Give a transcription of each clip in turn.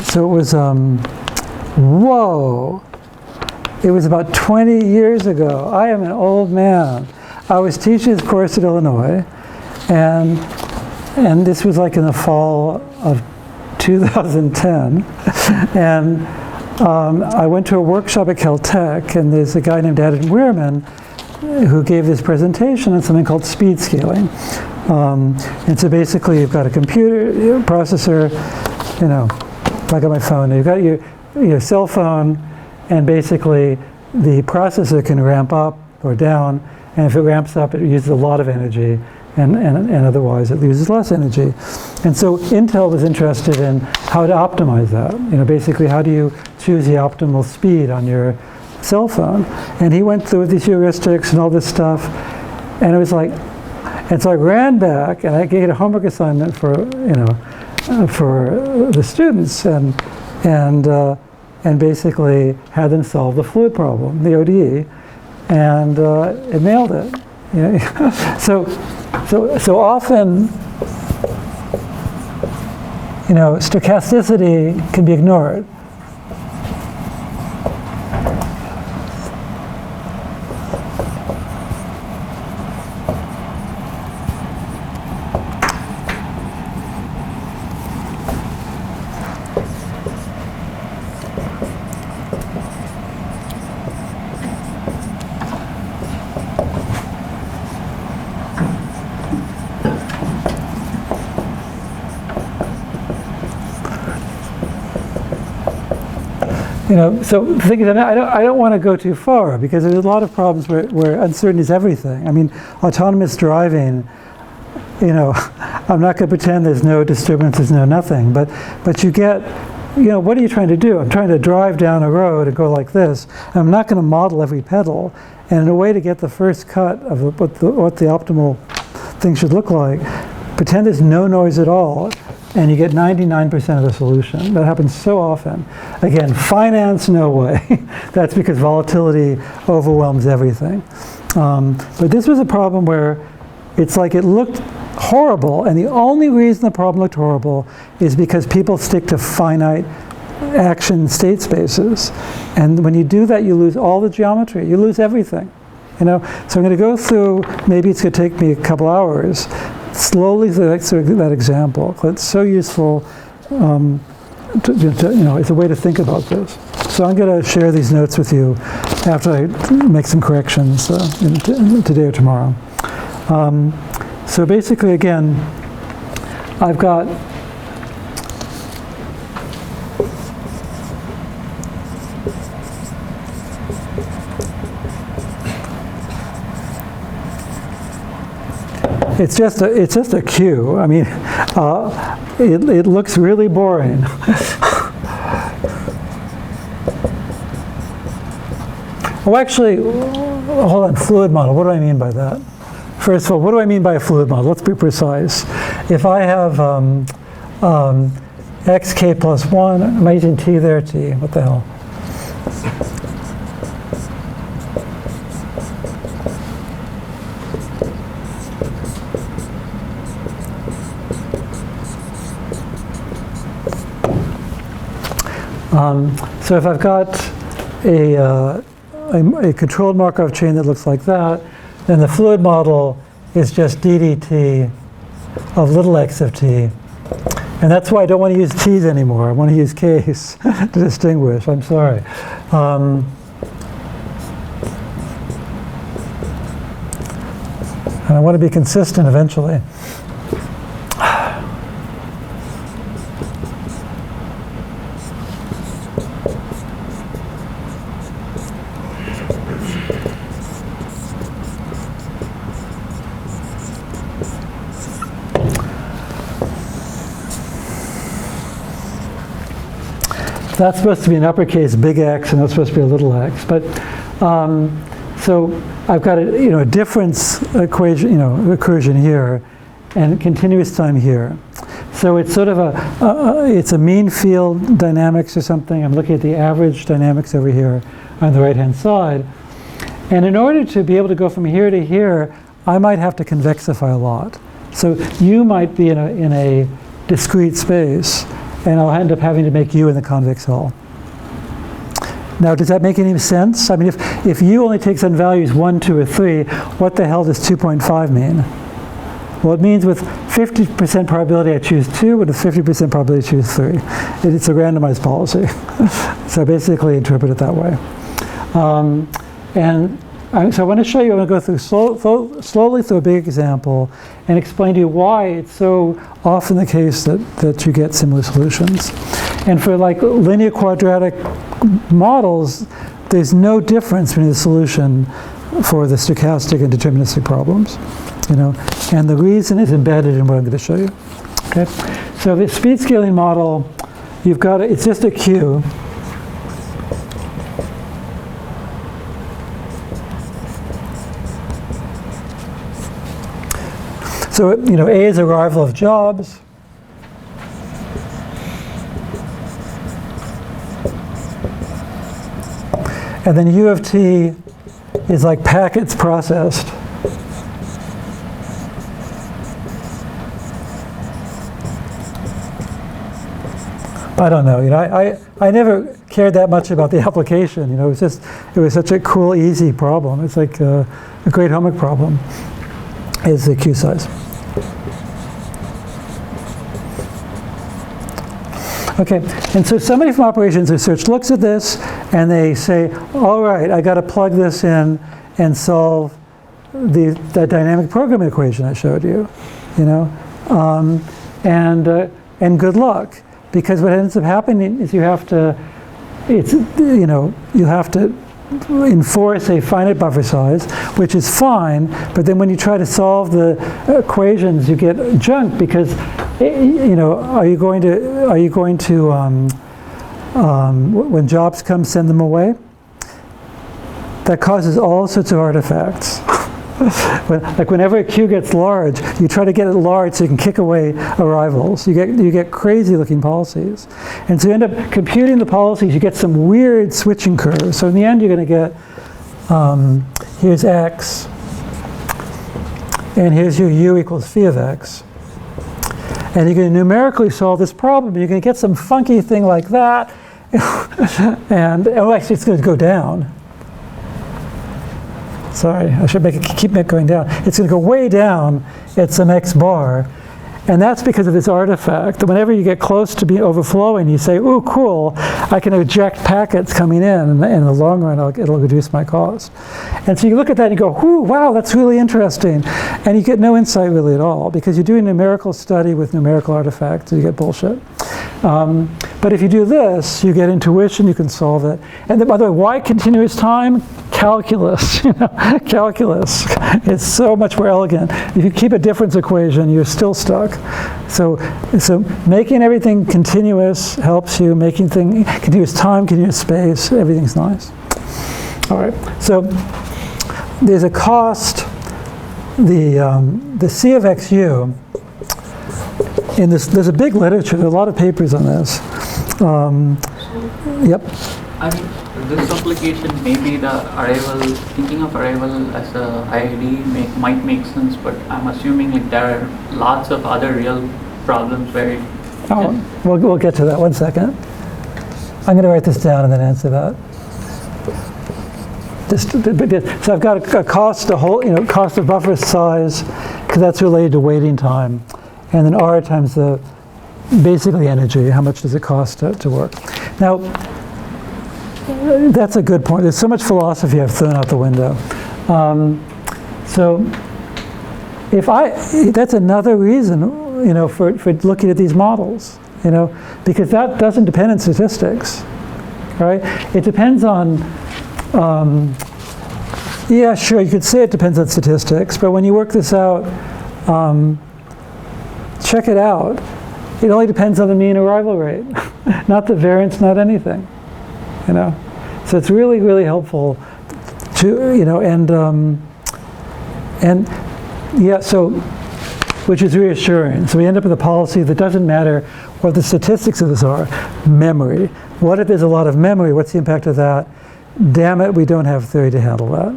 So it was, whoa, it was about 20 years ago. I am an old man. I was teaching this course at Illinois, and this was like in the fall of 2010, and I went to a workshop at Caltech, and there's a guy named Adam Weirman who gave this presentation on something called speed scaling. And so basically you've got a computer, processor, you know, like on my phone, you've got your cell phone, and basically the processor can ramp up or down, and if it ramps up it uses a lot of energy, and otherwise it uses less energy. And so Intel was interested in how to optimize that. You know, basically how do you choose the optimal speed on your cell phone? And he went through these heuristics and all this stuff, and it was like, and so I ran back and I gave a homework assignment for, you know, for the students, and basically had them solve the fluid problem, the ODE, and it nailed it. You know? So often, you know, stochasticity can be ignored. You know, so the thing is, I don't want to go too far, because there's a lot of problems where uncertainty is everything. I mean, autonomous driving, you know, I'm not going to pretend there's no disturbances, no nothing, but you get, you know, what are you trying to do? I'm trying to drive down a road and go like this. I'm not going to model every pedal, and in a way to get the first cut of what the optimal thing should look like, pretend there's no noise at all, and you get 99% of the solution. That happens so often. Again, finance, no way. That's because volatility overwhelms everything. But this was a problem where it's like it looked horrible, and the only reason the problem looked horrible is because people stick to finite action state spaces. And when you do that, you lose all the geometry. You lose everything. You know? So I'm going to go through, maybe it's going to take me a couple hours, slowly through that example. It's so useful, you know, it's a way to think about this. So I'm going to share these notes with you after I make some corrections today or tomorrow. So basically, again, I've got it's just a cue. I mean, it looks really boring. Oh, actually, hold on. Fluid model. What do I mean by that? First of all, what do I mean by a fluid model? Let's be precise. If I have xk plus 1, am I using t there? T. What the hell? So if I've got a controlled Markov chain that looks like that, then the fluid model is just ddt of little x of t. And that's why I don't want to use t's anymore. I want to use k's to distinguish. I'm sorry. And I want to be consistent eventually. That's supposed to be an uppercase big X, and that's supposed to be a little x. But so I've got a difference equation, recursion here, and continuous time here. So it's sort of it's a mean field dynamics or something. I'm looking at the average dynamics over here on the right-hand side. And in order to be able to go from here to here, I might have to convexify a lot. So you might be in a discrete space, and I'll end up having to make U in the convex hull. Now, does that make any sense? I mean, if U only takes on values 1, 2, or 3, what the hell does 2.5 mean? Well, it means with 50% probability I choose 2, with a 50% probability I choose 3. It's a randomized policy. So I basically interpret it that way. So I want to show you, I'm going to go through slowly through a big example and explain to you why it's so often the case that you get similar solutions. And for like linear quadratic models, there's no difference between the solution for the stochastic and deterministic problems, and the reason is embedded in what I'm going to show you. Okay, so the speed scaling model, you've got it's just a Q. So A is arrival of jobs. And then U of t is like packets processed. I don't know. I never cared that much about the application. It was such a cool, easy problem. It's like a great homework problem. Is the Q size. Okay, and so somebody from operations research looks at this and they say, all right, I got to plug this in and solve the dynamic programming equation I showed you, and good luck, because what ends up happening is you have to enforce a finite buffer size, which is fine, but then when you try to solve the equations, you get junk because, are you going to when jobs come, send them away? That causes all sorts of artifacts. Whenever a queue gets large, you try to get it large so you can kick away arrivals. You get crazy looking policies. And so you end up computing the policies, you get some weird switching curves. So in the end you're going to get, here's x, and here's your u equals phi of x. And you're going to numerically solve this problem. You're going to get some funky thing like that. And actually it's going to go down. Sorry, I should keep it going down. It's going to go way down at some x bar. And that's because of this artifact. Whenever you get close to being overflowing, you say, ooh, cool, I can eject packets coming in the long run, it'll reduce my cost. And so you look at that and you go, ooh, wow, that's really interesting. And you get no insight really at all, because you're doing a numerical study with numerical artifacts, and you get bullshit. But if you do this, you get intuition, you can solve it. And then, by the way, why continuous time? Calculus, calculus. It's so much more elegant. If you keep a difference equation, you're still stuck. So making everything continuous helps you. Making things continuous time, continuous space, everything's nice. All right. So there's a cost. The C of XU. There's a big literature. There are a lot of papers on this. Yep. I mean, this application, maybe the arrival, thinking of arrival as a IID might make sense, but I'm assuming like there are lots of other real problems where we'll get to that. 1 second. I'm going to write this down and then answer that. So I've got a cost, cost of buffer size, because that's related to waiting time, and then R times the basically energy. How much does it cost to work? Now, that's a good point. There's so much philosophy I've thrown out the window. So that's another reason, for looking at these models, because that doesn't depend on statistics, right? It depends on, yeah, sure, you could say it depends on statistics, but when you work this out, check it out. It only depends on the mean arrival rate, not the variance, not anything. So it's really, really helpful to, which is reassuring. So we end up with a policy that doesn't matter what the statistics of this are. Memory. What if there's a lot of memory? What's the impact of that? Damn it, we don't have theory to handle that,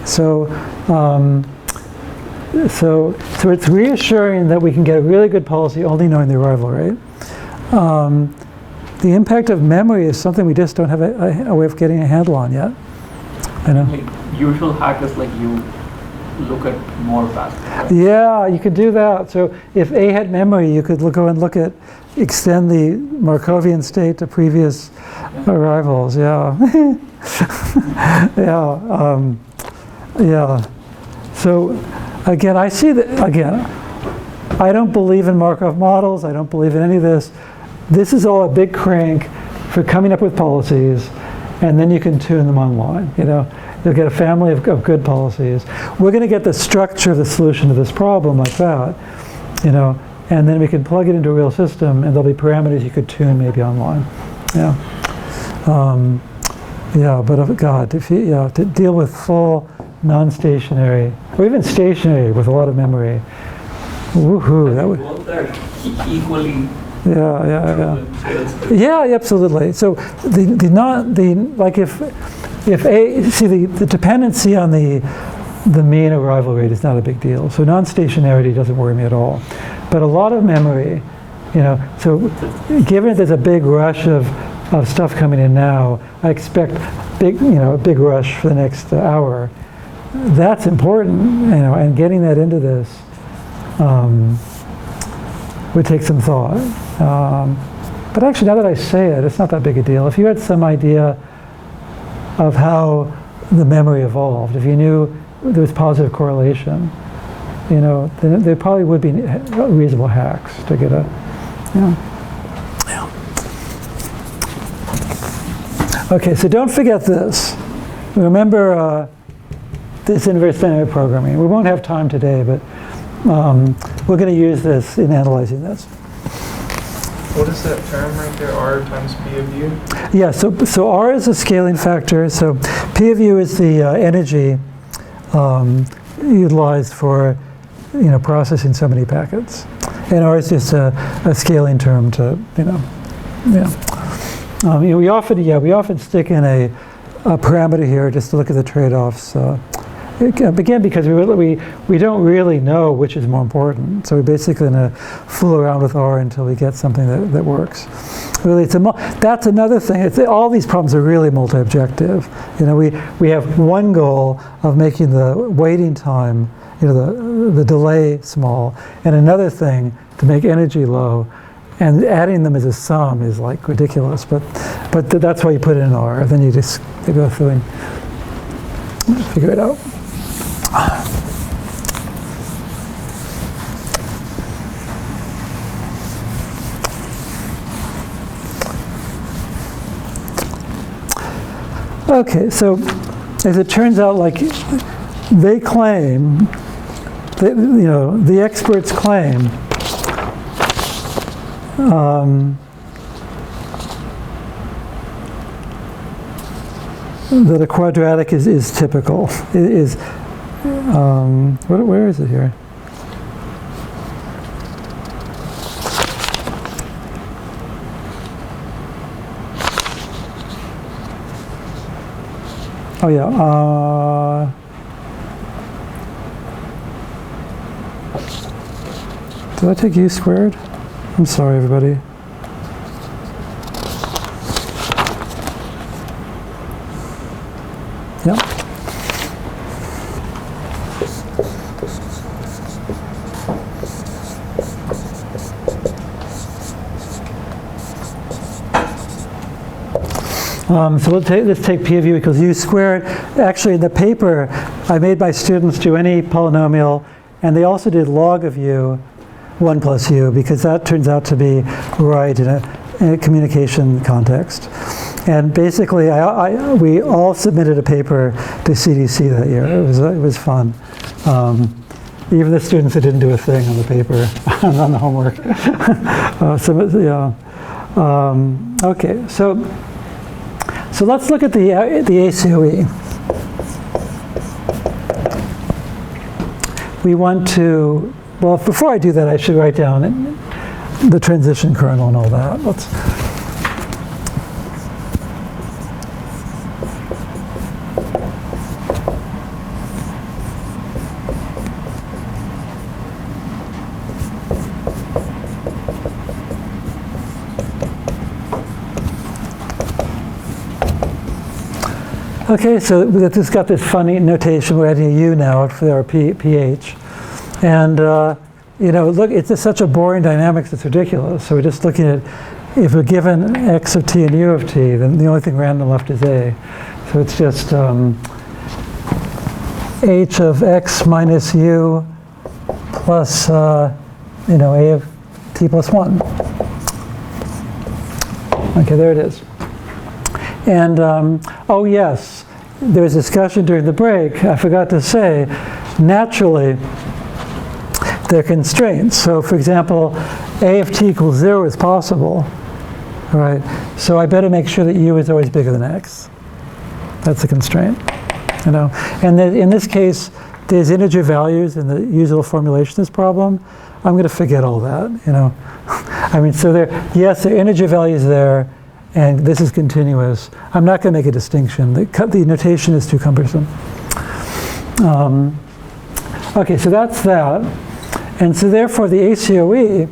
So, so it's reassuring that we can get a really good policy only knowing the arrival rate. The impact of memory is something we just don't have a way of getting a handle on yet. I know. Like, usual hack is like you look at more fast. Yeah, you could do that. So if A had memory, you could go and look at, extend the Markovian state to previous arrivals. Yeah. Yeah. Yeah. So again, I see that, again, I don't believe in Markov models. I don't believe in any of this. This is all a big crank for coming up with policies, and then you can tune them online. You know, you'll get a family of good policies. We're going to get the structure of the solution to this problem like that, you know, and then we can plug it into a real system, and there'll be parameters you could tune maybe online. Yeah. Yeah, but God, if you, to deal with full non-stationary, or even stationary with a lot of memory, woohoo! That would. Both are equally. Yeah, absolutely. So like if the dependency on the mean arrival rate is not a big deal. So non-stationarity doesn't worry me at all. But a lot of memory, you know. So given that there's a big rush of stuff coming in now, I expect a big rush for the next hour. That's important, you know, and getting that into this would take some thought. But actually, now that I say it, it's not that big a deal. If you had some idea of how the memory evolved, if you knew there was positive correlation, you know, then there probably would be reasonable hacks to get a, you know. Yeah. Okay, so don't forget this. Remember this inverse dynamic programming. We won't have time today, but we're going to use this in analyzing this. What is that term right there, R times P of U? Yeah, so R is a scaling factor. So P of U is the energy utilized for, you know, processing so many packets. And R is just a scaling term to, you know, yeah. You know, we often stick in a parameter here just to look at the trade-offs. Again, because we don't really know which is more important, so we're basically going to fool around with R until we get something that works. Really, that's another thing. All these problems are really multi-objective. You know, we have one goal of making the waiting time, you know, the delay small, and another thing to make energy low, and adding them as a sum is like ridiculous. But that's why you put it in R. Then you just go through and figure it out. Okay, so as it turns out, like they claim, that, you know, the experts claim that a quadratic is typical. Where is it here? Oh yeah. Did I take U squared? I'm sorry, everybody. Yep. So let's take P of U equals U squared. Actually, in the paper, I made my students do any polynomial, and they also did log of U, 1 plus U, because that turns out to be right in a communication context. And basically, we all submitted a paper to CDC that year. It was fun. Even the students that didn't do a thing on the paper, on the homework. Okay, so let's look at the ACOE. We want to, well, before I do that, I should write down the transition kernel and all that. Okay, so this has got this funny notation. We're adding a U now for our pH. And, you know, look, it's just such a boring dynamics, it's ridiculous. So we're just looking at, if we're given x of t and u of t, then the only thing random left is a. So it's just h of x minus u plus, you know, a of t plus 1. Okay, there it is. And, oh yes, there was discussion during the break. I forgot to say, naturally, there are constraints. So, for example, a of t equals 0 is possible. All right, so I better make sure that u is always bigger than x. That's a constraint, you know. And in this case, there's integer values in the usual formulation of this problem. I'm going to forget all that, you know. I mean, so yes, there are integer values there, and this is continuous. I'm not going to make a distinction. The notation is too cumbersome. Okay, so that's that. And so therefore, the ACOE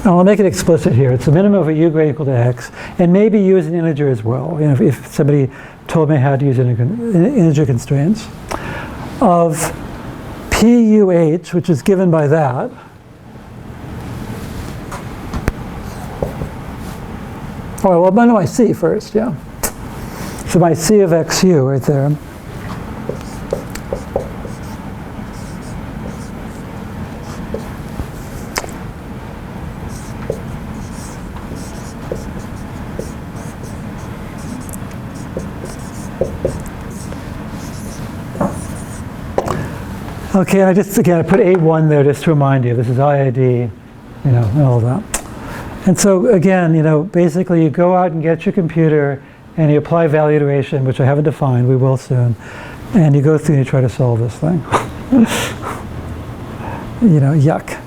I'll make it explicit here. It's the minimum of a u greater equal to x, and maybe u is an integer as well. You know, if somebody told me how to use integer constraints of PUH, which is given by that. Oh, well, no, my C first, yeah. So my C of xu right there. Okay, I just, again, I put A1 there just to remind you, this is IID, you know, and all of that. And so, again, you know, basically you go out and get your computer and you apply value iteration, which I haven't defined, we will soon, and you go through and you try to solve this thing. You know, yuck.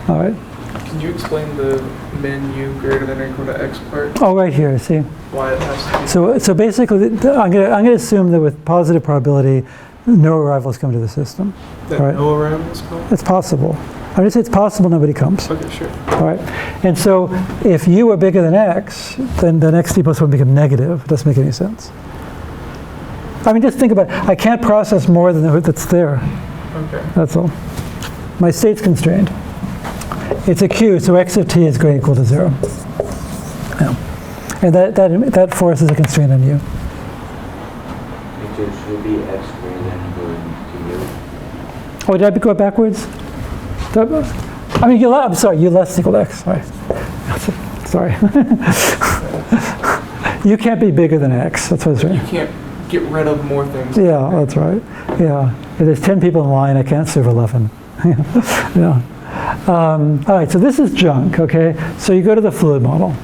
All right. Can you explain the min u greater than or equal to x part? Oh, right here, see? Why it has to be? So basically, I'm gonna assume that with positive probability, no arrivals come to the system. That right? no arrivals come? It's possible. I'm gonna say it's possible nobody comes. Okay, sure. All right. And so if u are bigger than x, then xt plus 1 become negative. It doesn't make any sense. I mean, just think about it. I can't process more than that's there. Okay. That's all. My state's constrained. It's a Q, so x of t is greater or equal to 0. Yeah. And that forces a constraint on u. It should be x greater than or equal to u. Oh, did I go backwards? I mean, I'm sorry, u less equal to x. Sorry. Sorry. U can't be bigger than x. That's what it's saying. You can't get rid of more things. Yeah, that's right. Yeah. If there's 10 people in line, I can't serve 11. Yeah. All right, so this is junk, okay? So you go to the fluid model.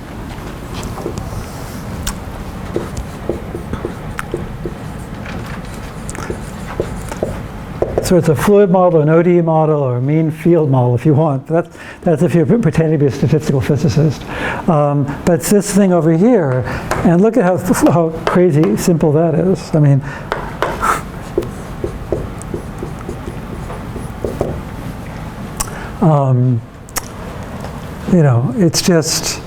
So it's a fluid model, an ODE model, or a mean field model if you want. That's if you're pretending to be a statistical physicist. But it's this thing over here, and look at how crazy simple that is. I mean, you know, it's just,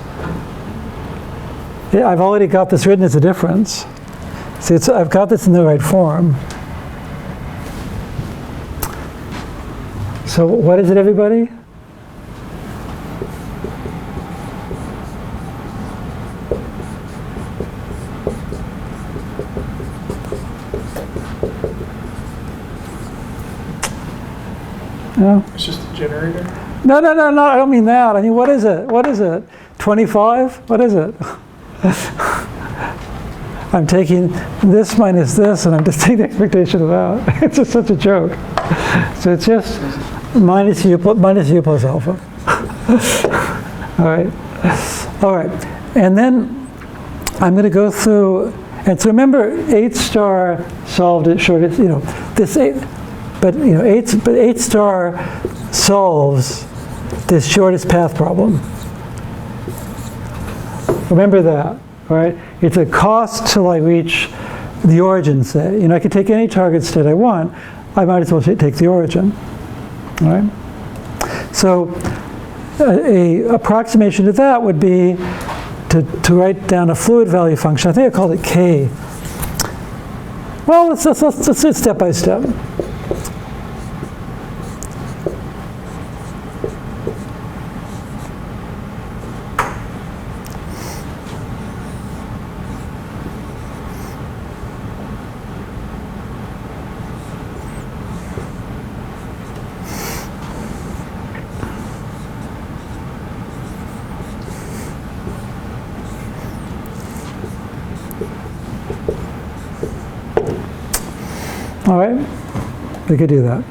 I've already got this written as a difference. See, I've got this in the right form. So what is it, everybody? No? It's just a generator? No, I don't mean that. I mean, what is it? What is it? 25? What is it? I'm taking this minus this, and I'm just taking the expectation of that. It's just such a joke. So it's just minus u plus alpha. All right. And then I'm going to go through, and so remember, 8 star solved it shortest. You know, this 8, but you know, 8 star solves this shortest path problem. Remember that. right? It's a cost till I reach the origin, say. I could take any target state I want. I might as well take the origin, all right? So a approximation to that would be to write down a fluid value function. I think I called it K. Well, let's do it step by step. All right, we could do that.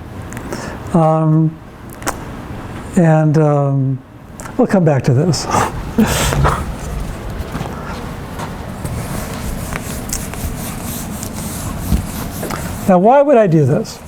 We'll come back to this. Now, why would I do this?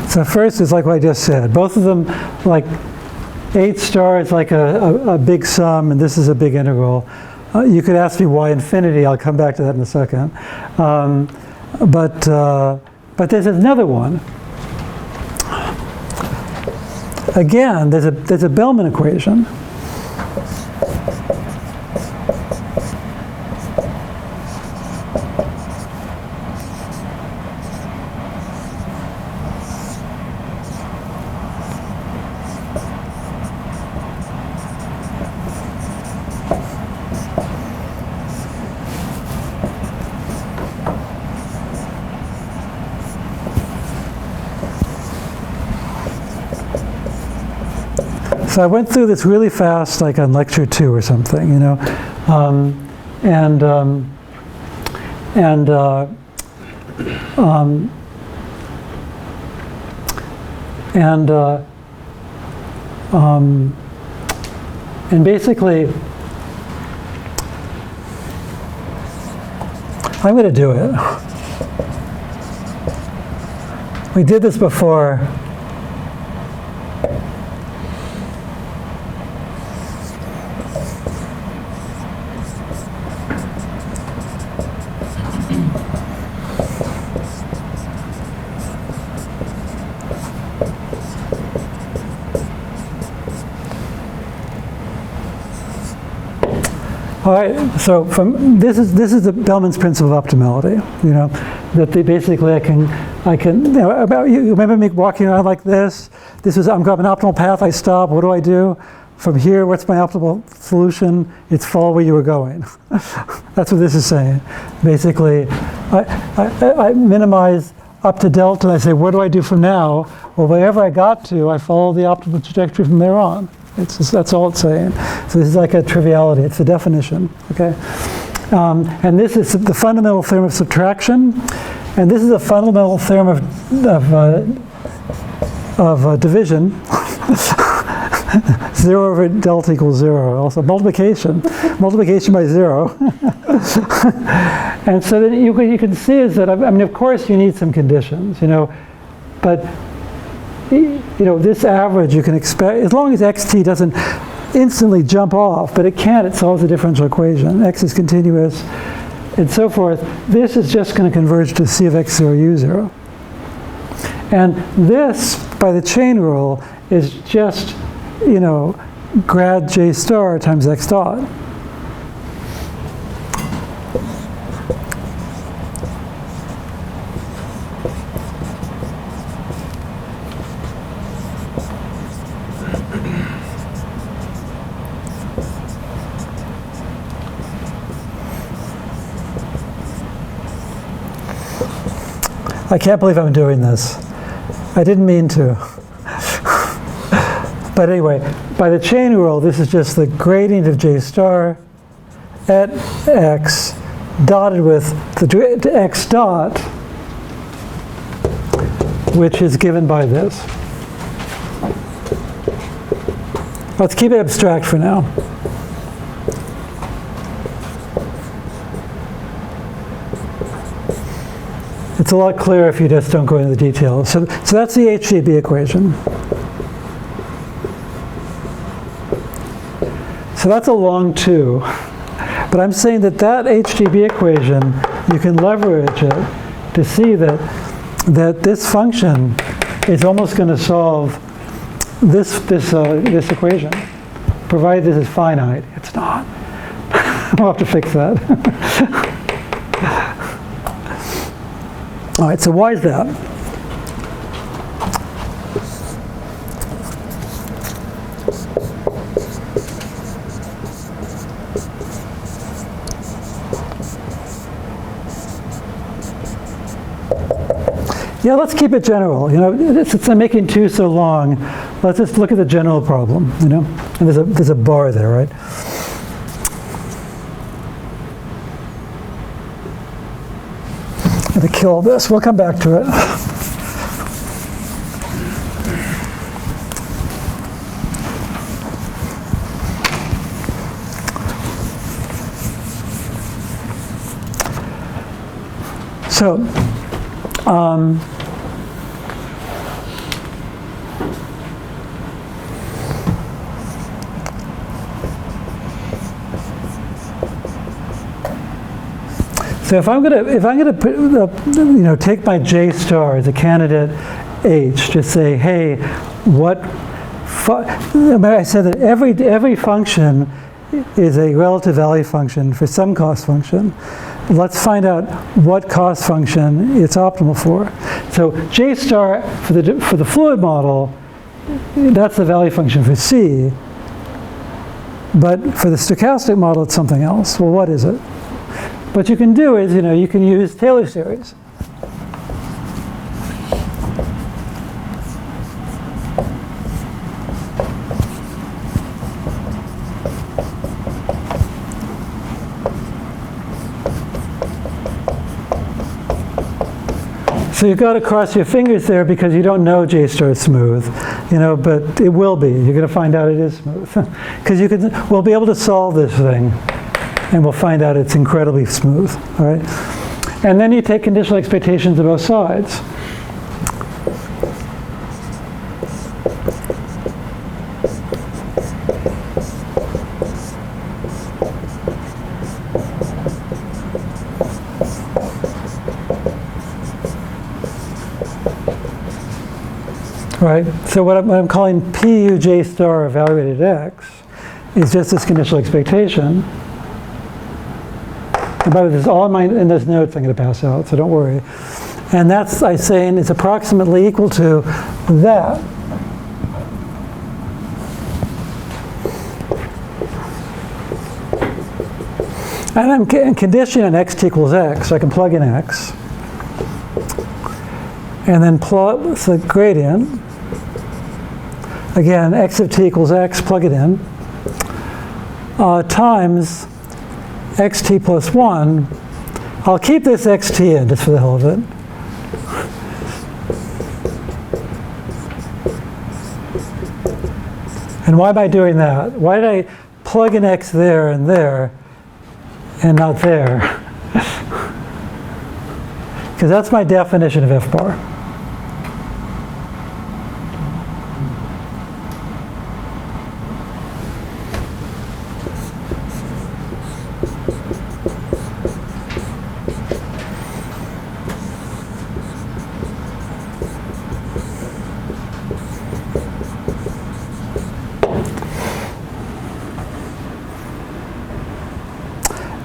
So first is like what I just said. Both of them, like 8 star is like a big sum, and this is a big integral. You could ask me why infinity. I'll come back to that in a second. But there's another one. Again, there's a Bellman equation. So I went through this really fast, like on lecture 2 or something, and basically, I'm going to do it. We did this before. All right, so this is the Bellman's principle of optimality. That basically I can about you remember me walking around like this. I'm got an optimal path. I stop. What do I do? From here, what's my optimal solution? It's follow where you were going. That's what this is saying. Basically, I minimize up to delta. And I say, what do I do from now? Well, wherever I got to, I follow the optimal trajectory from there on. That's all it's saying. So this is like a triviality. It's a definition, okay? And this is the fundamental theorem of subtraction, and this is a fundamental theorem of division. 0 over delta equals 0. Also multiplication by 0. And so then you can see is that, I mean, of course you need some conditions, but this average you can expect, as long as xt doesn't instantly jump off, but it can, it solves the differential equation. X is continuous, and so forth. This is just going to converge to C of x0, u0. And this, by the chain rule, is just, grad j star times x dot. I can't believe I'm doing this. I didn't mean to. But anyway, by the chain rule, this is just the gradient of j star at x dotted with the x dot which is given by this. Let's keep it abstract for now. It's a lot clearer if you just don't go into the details. So that's the HGB equation. So that's a long 2. But I'm saying that HGB equation, you can leverage it to see that this function is almost going to solve this equation, provided this is finite. It's not. We'll have to fix that. All right, so why is that? Yeah, let's keep it general. Since I'm making 2 so long, let's just look at the general problem. And there's a bar there, right? I'm going to kill this. We'll come back to it. So. So if I'm gonna take my J star as a candidate H, just say, hey, I said that every function is a relative value function for some cost function. Let's find out what cost function it's optimal for. So J star for the fluid model, that's the value function for C. But for the stochastic model, it's something else. Well, what is it? What you can do is, you can use Taylor series. So you've got to cross your fingers there because you don't know J star is smooth, but it will be. You're going to find out it is smooth. Because we'll be able to solve this thing, and we'll find out it's incredibly smooth, all right? And then you take conditional expectations of both sides. Right, so what I'm calling PU J star evaluated X is just this conditional expectation. And by the way, this is all in those notes I'm going to pass out, so don't worry. And that's, I'm saying, is approximately equal to that. And I'm conditioning on X equals X, so I can plug in X. And then plot the gradient. Again, X of t equals X, plug it in. Times xt plus 1. I'll keep this xt in just for the hell of it. And why am I doing that? Why did I plug in X there and not there? Because that's my definition of F bar.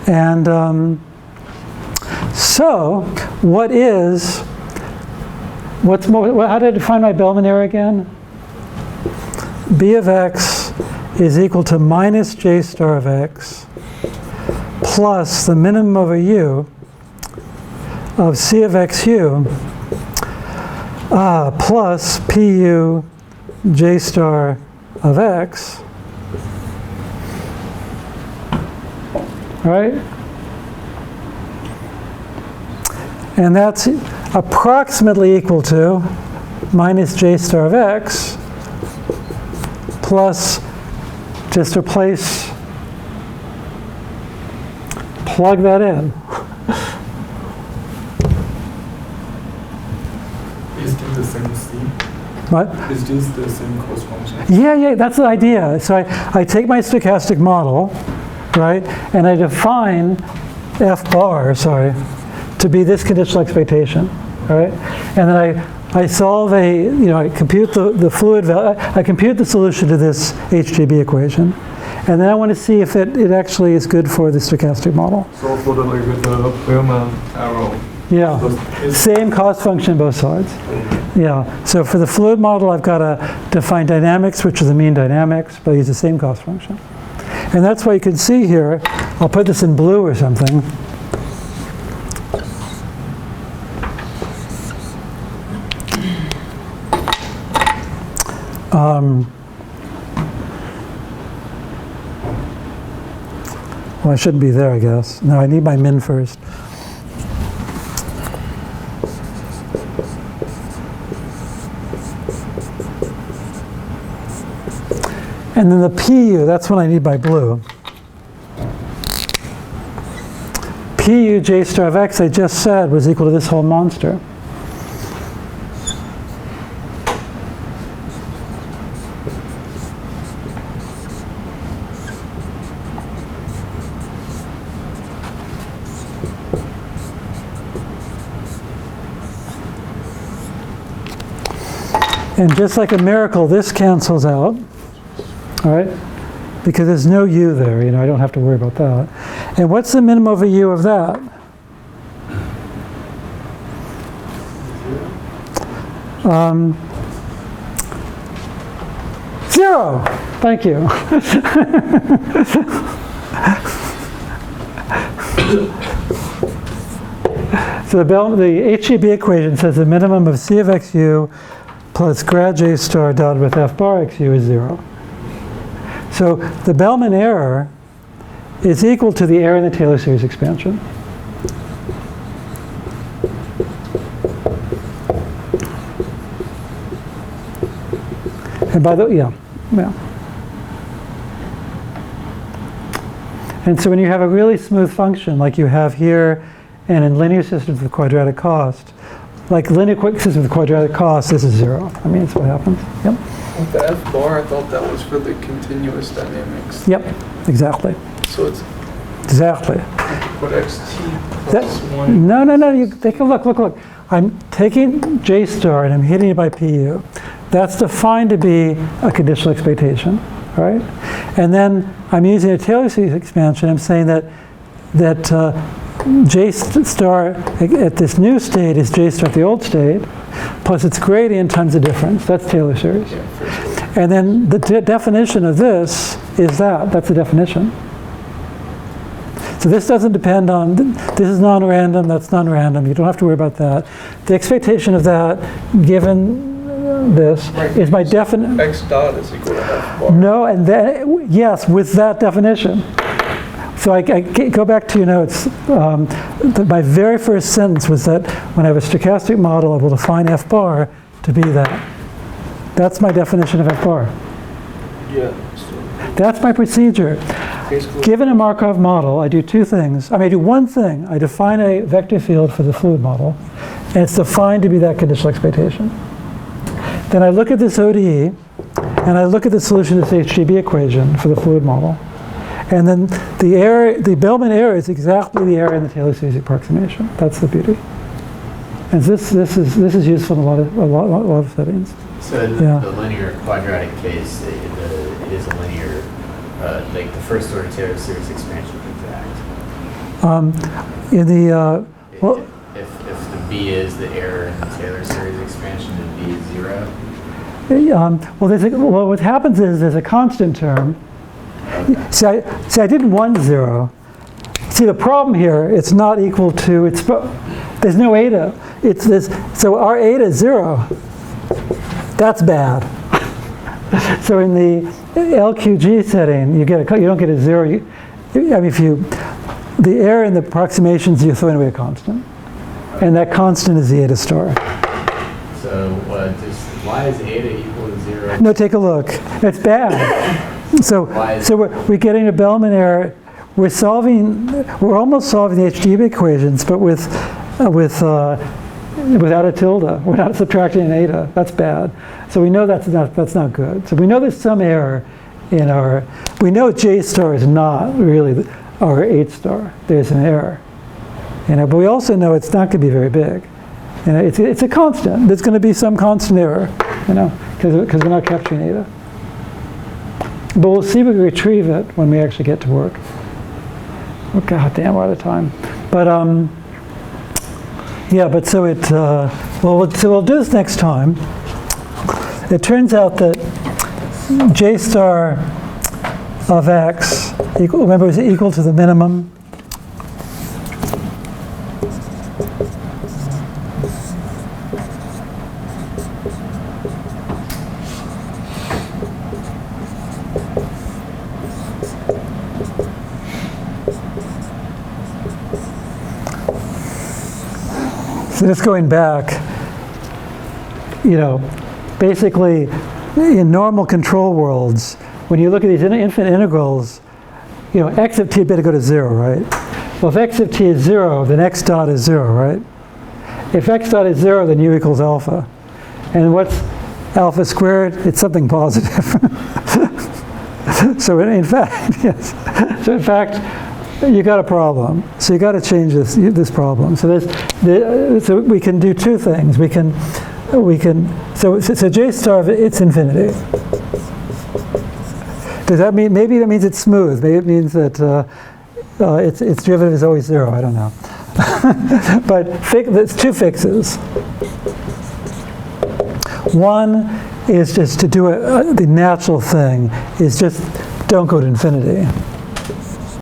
And so, how did I define my Bellman error again? B of X is equal to minus J star of X plus the minimum over U of C of XU plus PU J star of X. Right? And that's approximately equal to minus j star of x plus, just replace, plug that in. Is this the same C? What? Is this the same cost function? Yeah, that's the idea. So I take my stochastic model, right, and I define f bar, to be this conditional expectation, all right? And then I solve I compute the fluid value, I compute the solution to this HGB equation. And then I want to see if it actually is good for the stochastic model. So for the Bellman arrow. Yeah, same cost function both sides. Yeah, so for the fluid model, I've got to define dynamics, which are the mean dynamics, but I use the same cost function. And that's why you can see here, I'll put this in blue or something. Well, I shouldn't be there, I guess. No, I need my min first. And then the PU, that's what I need by blue. PU j star of x, I just said, was equal to this whole monster. And just like a miracle, this cancels out. All right, because there's no u there, I don't have to worry about that. And what's the minimum over u of that? Zero. Thank you. So the HGB equation says the minimum of C of xu plus grad j star dotted with f bar xu is 0. So the Bellman error is equal to the error in the Taylor series expansion. And by the way, yeah. And so when you have a really smooth function like you have here and in linear systems with quadratic cost, like linear systems with quadratic cost, this is 0. I mean, that's what happens. Yep. With the F bar, I thought that was for the continuous dynamics. Yep, exactly. So it's Exactly. what xt plus 1. No, you take a look. I'm taking J star and I'm hitting it by PU. That's defined to be a conditional expectation, all right? And then I'm using a Taylor series expansion. I'm saying that J star at this new state is J star at the old state, plus its gradient times the difference. That's Taylor series. Yeah, for sure. And then the definition of this is that's the definition. So this doesn't depend on, this is non-random, that's non-random, you don't have to worry about that. The expectation of that, given this, is by definition. X dot is equal to F bar. No, and then, yes, with that definition. So I go back to your notes. My very first sentence was that when I have a stochastic model, I will define F bar to be that. That's my definition of F bar. Yeah. That's my procedure. Given a Markov model, I do two things. I do one thing. I define a vector field for the fluid model, and it's defined to be that conditional expectation. Then I look at this ODE, and I look at the solution to this HGB equation for the fluid model. And then the Bellman error is exactly the error in the Taylor series approximation. That's the beauty. And this is useful in a lot of settings. So the linear quadratic case, it is a linear, like the first order Taylor series expansion exact. If the B is the error in the Taylor series expansion, then B is 0. Well, what happens is there's a constant term. Okay. See, I didn't 1, 0. See, the problem here, it's not equal to, there's no eta. It's this, so our eta is 0. That's bad. So in the LQG setting, you don't get a 0. The error in the approximations, you're throwing away a constant. And that constant is the eta star. So just Why is eta equal to 0? No, take a look. It's bad. So we're getting a Bellman error. We're almost solving the HGB equations, but without a tilde. We're not subtracting an eta. That's bad. So we know that's not good. So we know there's some error in our. We know J star is not really our H star. There's an error. But we also know it's not going to be very big. It's a constant. There's going to be some constant error. Because we're not capturing eta. But we'll see if we can retrieve it when we actually get to work. Oh, God damn, we're out of time. But yeah, but so it, so we'll do this next time. It turns out that J star of x, remember, is equal to the minimum. So just going back, basically in normal control worlds, when you look at these infinite integrals, x of t better go to 0, right? Well, if x of t is 0, then x dot is 0, right? If x dot is 0, then u equals alpha. And what's alpha squared? It's something positive. So in fact, yes. So in fact, you got a problem. So you got to change this problem. So so we can do two things. So J star of it's infinity. Does that mean, maybe that means it's smooth. Maybe it means that its derivative is always 0. I don't know. But there's two fixes. One is just to do the natural thing is just don't go to infinity.